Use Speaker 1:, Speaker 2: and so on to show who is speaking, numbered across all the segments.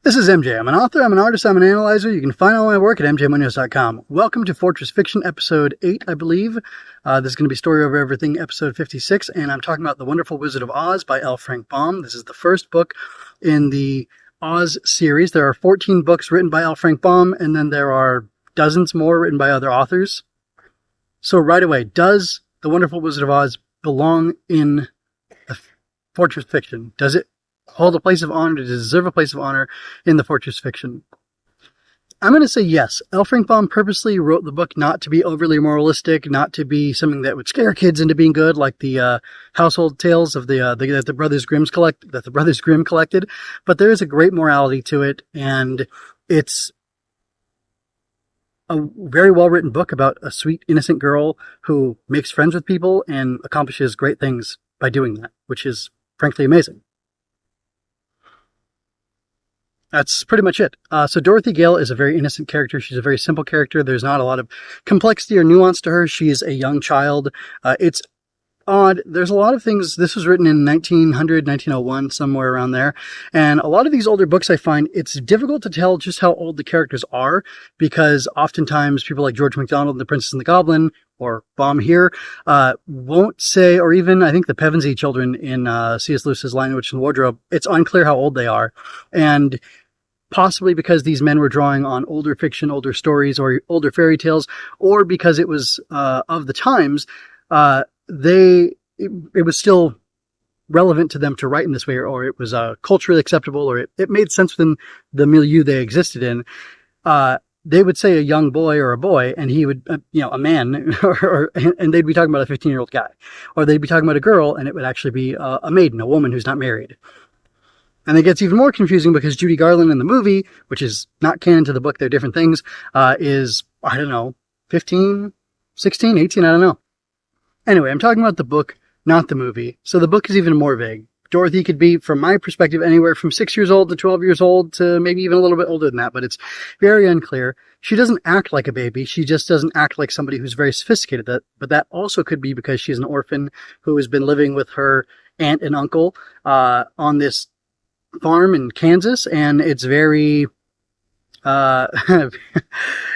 Speaker 1: This is MJ. I'm an author, I'm an artist, I'm an analyzer. You can find all my work at mjmunoz.com. Welcome to Fortress Fiction, episode 8, I believe. This is going to be Story Over Everything, episode 56, and I'm talking about The Wonderful Wizard of Oz by L Frank Baum. This is the first book in the Oz series. There are 14 books written by L Frank Baum, and then there are dozens more written by other authors. So right away, does The Wonderful Wizard of Oz belong in the Fortress Fiction? Does it hold a place of honor, to deserve a place of honor in the Fortress Fiction? I'm going to say yes. L. Frank Baum purposely wrote the book not to be overly moralistic, not to be something that would scare kids into being good, like the household tales of that the Brothers Grimm collected. But there is a great morality to it, and it's a very well-written book about a sweet, innocent girl who makes friends with people and accomplishes great things by doing that, which is frankly amazing. That's pretty much it. So Dorothy Gale is a very innocent character. She's a very simple character. There's not a lot of complexity or nuance to her. She's a young child. It's odd. There's a lot of things. This was written in 1900, 1901, somewhere around there. And a lot of these older books, I find it's difficult to tell just how old the characters are, because oftentimes people like George MacDonald and The Princess and the Goblin, or Baum here, won't say, or even I think the Pevensey children in C.S. Lewis's Lion, the Witch, and the Wardrobe, it's unclear how old they are. And possibly because these men were drawing on older fiction, older stories, or older fairy tales, or because it was of the times, it was still relevant to them to write in this way, or it was culturally acceptable, or it made sense within the milieu they existed in. They would say a young boy or a boy, and he would, a man, and they'd be talking about a 15-year-old guy. Or they'd be talking about a girl, and it would actually be a maiden, a woman who's not married. And it gets even more confusing because Judy Garland in the movie, which is not canon to the book, they're different things, is, 15, 16, 18, I don't know. Anyway, I'm talking about the book, not the movie. So the book is even more vague. Dorothy could be, from my perspective, anywhere from 6 years old to 12 years old to maybe even a little bit older than that, but it's very unclear. She doesn't act like a baby. She just doesn't act like somebody who's very sophisticated. But that also could be because she's an orphan who has been living with her aunt and uncle on this farm in Kansas, and it's very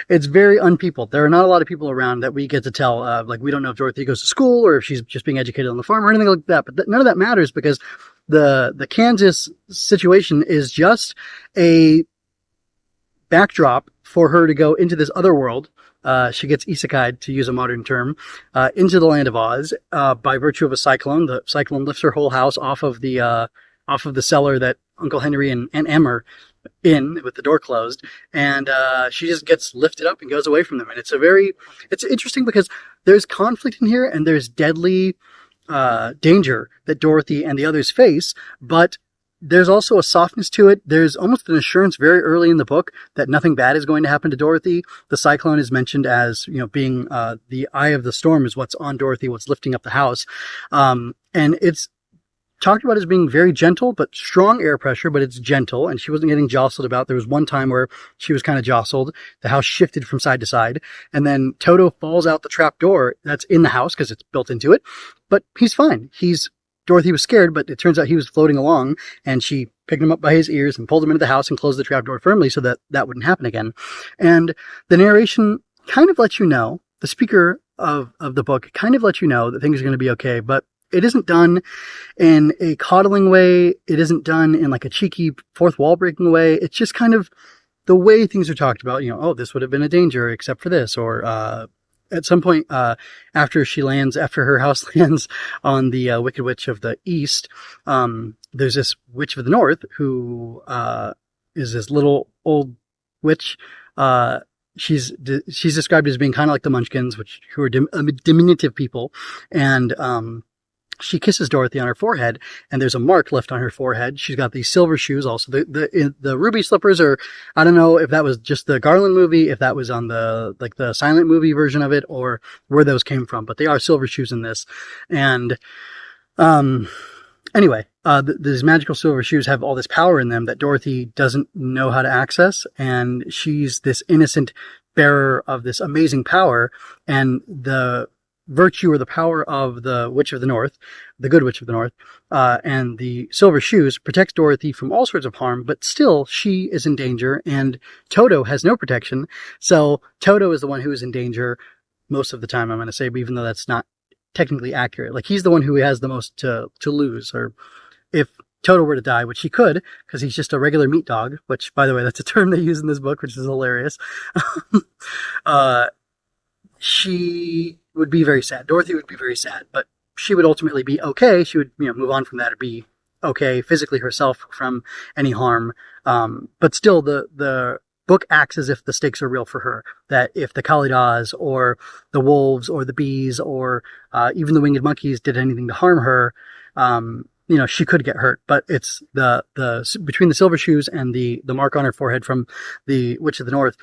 Speaker 1: it's very unpeopled. There are not a lot of people around that we get to tell. We don't know if Dorothy goes to school or if she's just being educated on the farm or anything like that. But none of that matters because the Kansas situation is just a backdrop for her to go into this other world. She gets isekai'd, to use a modern term, into the land of Oz by virtue of a cyclone. The cyclone lifts her whole house off of the cellar that Uncle Henry and Aunt Em are in with the door closed, and she just gets lifted up and goes away from them. And it's interesting because there's conflict in here and there's deadly danger that Dorothy and the others face, but there's also a softness to it. There's almost an assurance very early in the book that nothing bad is going to happen to Dorothy. The cyclone is mentioned as, being the eye of the storm is what's on Dorothy, what's lifting up the house. And it's talked about as being very gentle, but strong air pressure, but it's gentle, and she wasn't getting jostled about. There was one time where she was kind of jostled. The house shifted from side to side, and then Toto falls out the trap door that's in the house because it's built into it, but he's fine. Dorothy was scared, but it turns out he was floating along, and she picked him up by his ears and pulled him into the house and closed the trap door firmly so that wouldn't happen again. And the narration kind of lets you know, the speaker of the book kind of lets you know that things are going to be okay, but it isn't done in a coddling way. It isn't done in like a cheeky fourth wall breaking way. It's just kind of the way things are talked about, this would have been a danger except for this, or, at some point, after her house lands on the Wicked Witch of the East, there's this Witch of the North who is this little old witch. She's described as being kind of like the Munchkins, who are diminutive people, and she kisses Dorothy on her forehead, and there's a mark left on her forehead. She's got these silver shoes also. The ruby slippers are, I don't know if that was just the Garland movie, if that was on the silent movie version of it, or where those came from, but they are silver shoes in this. And, anyway, these magical silver shoes have all this power in them that Dorothy doesn't know how to access, and she's this innocent bearer of this amazing power, and the virtue or the power of the Witch of the North, the Good Witch of the North, and the Silver Shoes protects Dorothy from all sorts of harm, but still she is in danger, and Toto has no protection. So Toto is the one who is in danger most of the time, I'm going to say, but even though that's not technically accurate. Like, he's the one who has the most to lose, or if Toto were to die, which he could, because he's just a regular meat dog, which, by the way, that's a term they use in this book, which is hilarious. She would be very sad. Dorothy would be very sad, but she would ultimately be okay. She would, move on from that and be okay physically herself from any harm. But still, the book acts as if the stakes are real for her. That if the Kalidas or the wolves or the bees or even the winged monkeys did anything to harm her, she could get hurt. But it's the between the Silver Shoes and the mark on her forehead from the Witch of the North,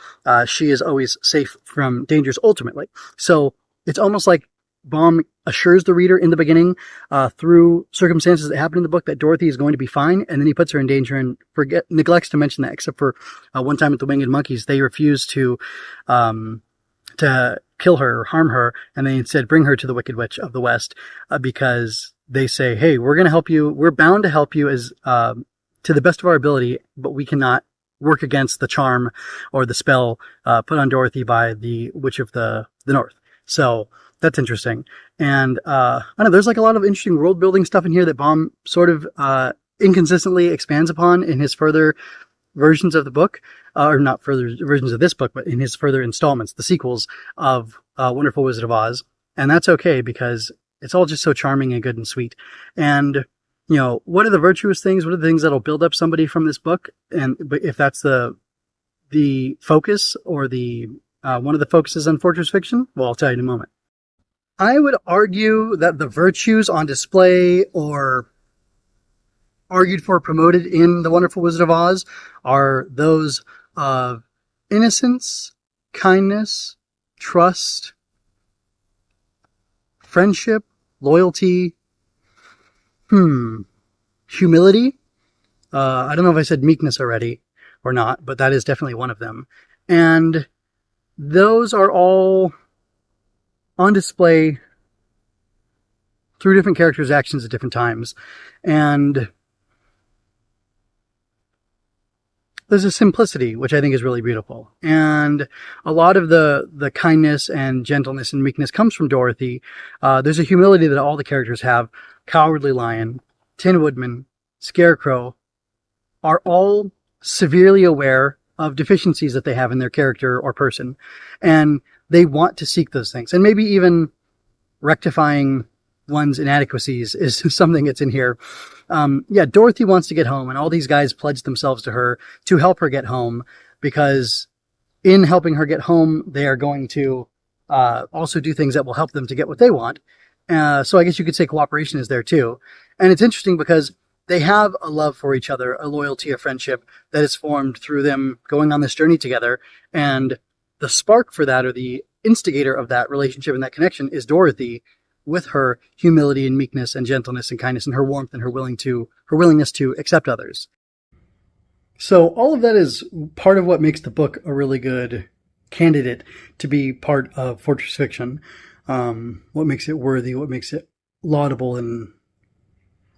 Speaker 1: she is always safe from dangers ultimately. So it's almost like Baum assures the reader in the beginning, through circumstances that happen in the book, that Dorothy is going to be fine, and then he puts her in danger and neglects to mention that, except for one time at the Winged Monkeys, they refuse to kill her or harm her, and they instead bring her to the Wicked Witch of the West, because they say, hey, we're going to help you. We're bound to help you as to the best of our ability, but we cannot work against the charm or the spell put on Dorothy by the Witch of the North. So that's interesting. And I don't know, there's like a lot of interesting world building stuff in here that Baum sort of inconsistently expands upon in his further versions of the book, or not further versions of this book, but in his further installments, the sequels of Wonderful Wizard of Oz. And that's okay, because it's all just so charming and good and sweet. And, what are the virtuous things? What are the things that'll build up somebody from this book? But if that's the focus or the one of the focuses on Fortress Fiction, well, I'll tell you in a moment. I would argue that the virtues on display or argued for, promoted in The Wonderful Wizard of Oz are those of innocence, kindness, trust, friendship, loyalty, humility. I don't know if I said meekness already or not, but that is definitely one of them. And those are all on display through different characters' actions at different times. And there's a simplicity, which I think is really beautiful. And a lot of the kindness and gentleness and meekness comes from Dorothy. There's a humility that all the characters have. Cowardly Lion, Tin Woodman, Scarecrow are all severely aware of deficiencies that they have in their character or person. And they want to seek those things. And maybe even rectifying one's inadequacies is something that's in here. Dorothy wants to get home, and all these guys pledge themselves to her to help her get home, because in helping her get home, they are going to also do things that will help them to get what they want. So I guess you could say cooperation is there too. And it's interesting because they have a love for each other, a loyalty, a friendship that is formed through them going on this journey together. And the spark for that, or the instigator of that relationship and that connection, is Dorothy, with her humility and meekness and gentleness and kindness and her warmth and her willingness to accept others. So all of that is part of what makes the book a really good candidate to be part of Fortress Fiction. What makes it worthy, what makes it laudable, and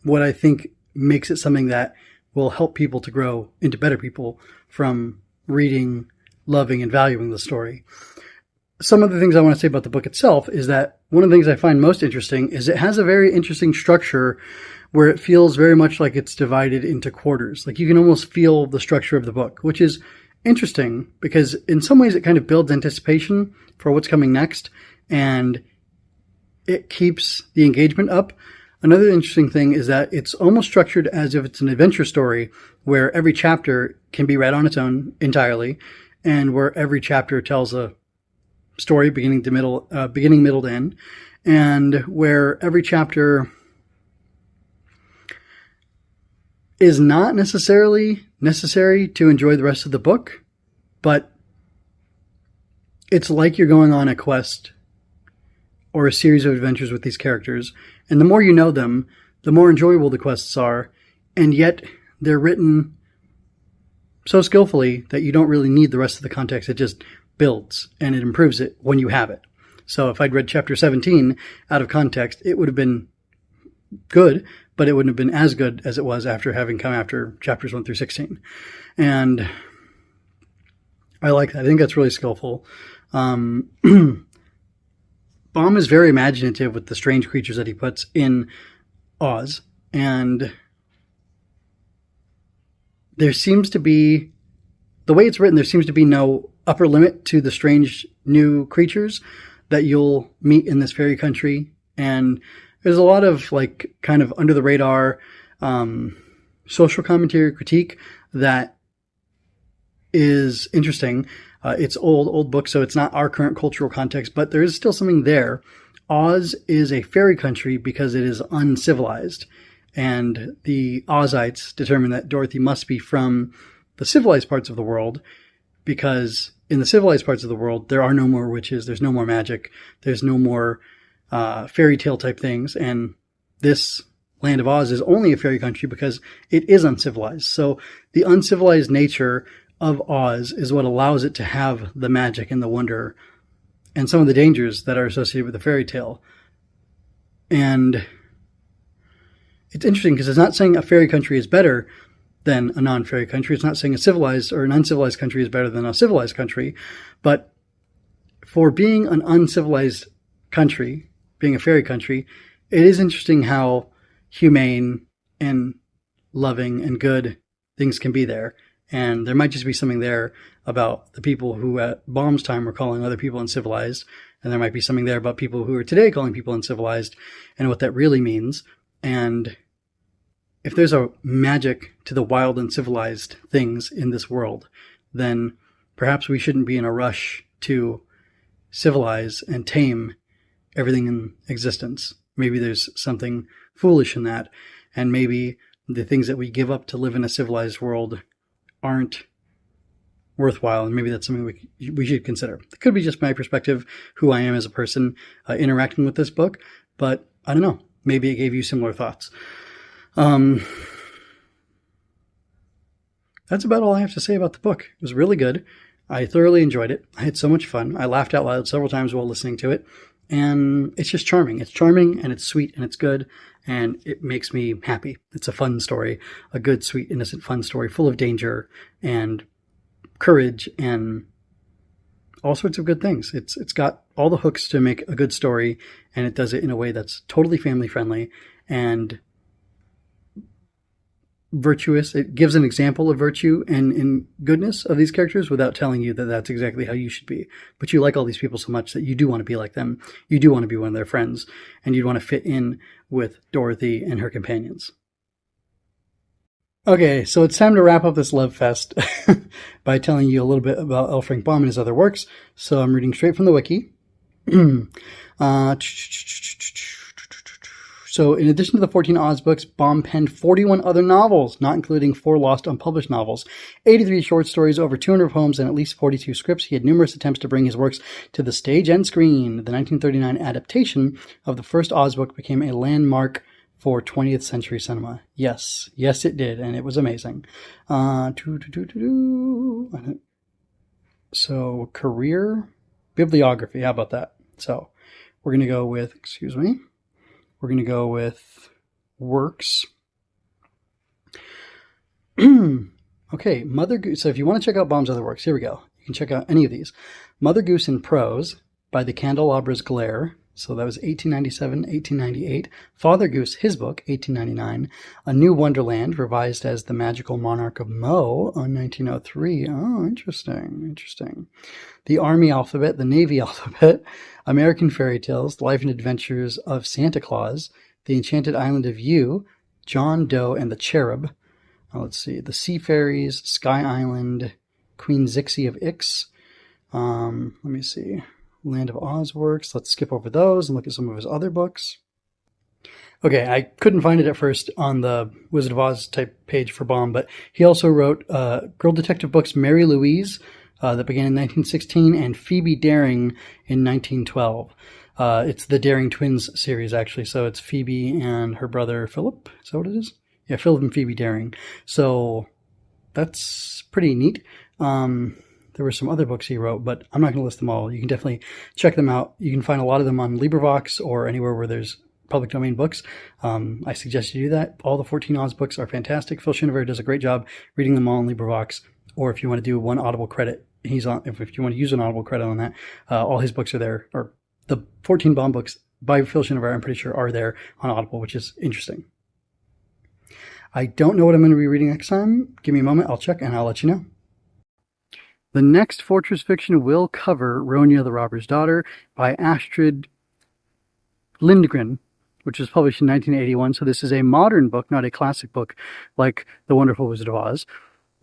Speaker 1: what I think makes it something that will help people to grow into better people from reading, loving, and valuing the story. Some of the things I want to say about the book itself is that one of the things I find most interesting is it has a very interesting structure where it feels very much like it's divided into quarters. Like, you can almost feel the structure of the book, which is interesting because in some ways it kind of builds anticipation for what's coming next, and it keeps the engagement up. Another interesting thing is that it's almost structured as if it's an adventure story where every chapter can be read on its own entirely, and where every chapter tells a story beginning, middle to end, and where every chapter is not necessarily necessary to enjoy the rest of the book, but it's like you're going on a quest or a series of adventures with these characters. And the more you know them, the more enjoyable the quests are. And yet they're written so skillfully that you don't really need the rest of the context. It just builds and it improves it when you have it. So if I'd read chapter 17 out of context, it would have been good, but it wouldn't have been as good as it was after having come after chapters 1 through 16. And I like that. I think that's really skillful. Baum is very imaginative with the strange creatures that he puts in Oz. And there seems to be, the way it's written, there seems to be no upper limit to the strange new creatures that you'll meet in this fairy country. And there's a lot of like kind of under the radar social commentary critique that is interesting. It's old book, so it's not our current cultural context, but there is still something there. Oz is a fairy country because it is uncivilized. And the Ozites determined that Dorothy must be from the civilized parts of the world, because in the civilized parts of the world, there are no more witches, there's no more magic, there's no more fairy tale type things. And this land of Oz is only a fairy country because it is uncivilized. So the uncivilized nature of Oz is what allows it to have the magic and the wonder and some of the dangers that are associated with the fairy tale. And it's interesting because it's not saying a fairy country is better than a non-fairy country. It's not saying a civilized or an uncivilized country is better than a civilized country. But for being an uncivilized country, being a fairy country, it is interesting how humane and loving and good things can be there. And there might just be something there about the people who at Baum's time were calling other people uncivilized. And there might be something there about people who are today calling people uncivilized and what that really means. And if there's a magic to the wild and civilized things in this world, then perhaps we shouldn't be in a rush to civilize and tame everything in existence. Maybe there's something foolish in that. And maybe the things that we give up to live in a civilized world aren't worthwhile, and maybe that's something we should consider. It could be just my perspective, who I am as a person interacting with this book, but I don't know. Maybe it gave you similar thoughts. That's about all I have to say about the book. It was really good. I thoroughly enjoyed it. I had so much fun. I laughed out loud several times while listening to it, and it's just charming. It's charming, and it's sweet, and it's good, and it makes me happy. It's a fun story, a good, sweet, innocent, fun story, full of danger and courage and all sorts of good things. It's got all the hooks to make a good story, and it does it in a way that's totally family friendly and virtuous. It gives an example of virtue and goodness of these characters without telling you that that's exactly how you should be. But you like all these people so much that you do want to be like them. You do want to be one of their friends, and you want to fit in with Dorothy and her companions. Okay, so it's time to wrap up this love fest by telling you a little bit about L Frank Baum and his other works. So I'm reading straight from the wiki. So in addition to the 14 Oz books, Baum penned 41 other novels, not including 4 lost unpublished novels, 83 short stories, over 200 poems, and at least 42 scripts. He had numerous attempts to bring his works to the stage and screen. The 1939 adaptation of the first Oz book became a landmark for 20th century cinema. Yes, it did, and it was amazing. So, career, bibliography, how about that? So, we're going to go with, we're going to go with works. Okay, Mother Goose. So if you want to check out Baum's other works, here we go. You can check out any of these. Mother Goose in Prose by the Candelabra's Glare. So that was 1897, 1898. Father Goose, his book, 1899. A New Wonderland, revised as The Magical Monarch of Mo on 1903. Oh, interesting. The Army Alphabet, the Navy Alphabet, American Fairy Tales, The Life and Adventures of Santa Claus, The Enchanted Island of You, John Doe and the Cherub. Let's see, The Sea Fairies, Sky Island, Queen Zixi of Ix. Let me see. Land of Oz works. Let's skip over those and look at some of his other books. Okay, I couldn't find it at first on the Wizard of Oz type page for Baum, but he also wrote girl detective books Mary Louise that began in 1916 and Phoebe Daring in 1912. It's the Daring Twins series, actually, so it's Phoebe and her brother Philip. Is that what it is? Yeah, Philip and Phoebe Daring. So that's pretty neat. There there were some other books he wrote, but I'm not going to list them all. You can definitely check them out. You can find a lot of them on LibriVox or anywhere where there's public domain books. I suggest you do that. All the 14 Oz books are fantastic. Phil Schinover does a great job reading them all on LibriVox. Or if you want to do one Audible credit, he's on. If you want to use an Audible credit on that, all his books are there. Or the 14 Baum books by Phil Schinover, I'm pretty sure, are there on Audible, which is interesting. I don't know what I'm going to be reading next time. Give me a moment. I'll check and I'll let you know. The next Fortress fiction will cover Ronya the Robber's Daughter by Astrid Lindgren, which was published in 1981. So this is a modern book, not a classic book like The Wonderful Wizard of Oz.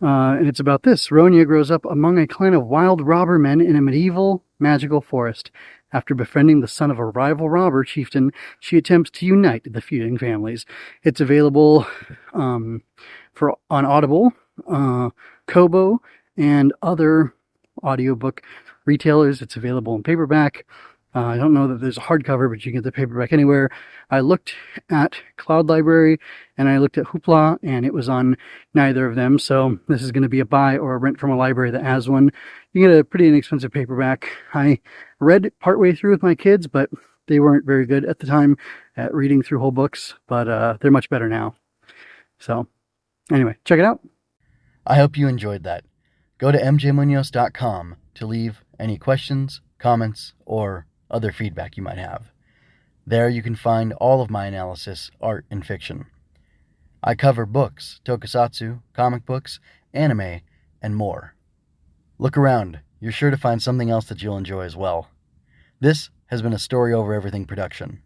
Speaker 1: And it's about this. Ronya grows up among a clan of wild robber men in a medieval magical forest. After befriending the son of a rival robber chieftain, she attempts to unite the feuding families. It's available on Audible, Kobo, and other audiobook retailers. It's available in paperback. I don't know that there's a hardcover, but you can get the paperback anywhere. I looked at Cloud Library and I looked at Hoopla, and it was on neither of them. So this is going to be a buy or a rent from a library that has one. You get a pretty inexpensive paperback. I read partway through with my kids, but they weren't very good at the time at reading through whole books, but they're much better now. So anyway, check it out. I hope you enjoyed that. Go to mjmunoz.com to leave any questions, comments, or other feedback you might have. There you can find all of my analysis, art, and fiction. I cover books, tokusatsu, comic books, anime, and more. Look around. You're sure to find something else that you'll enjoy as well. This has been a Story Over Everything production.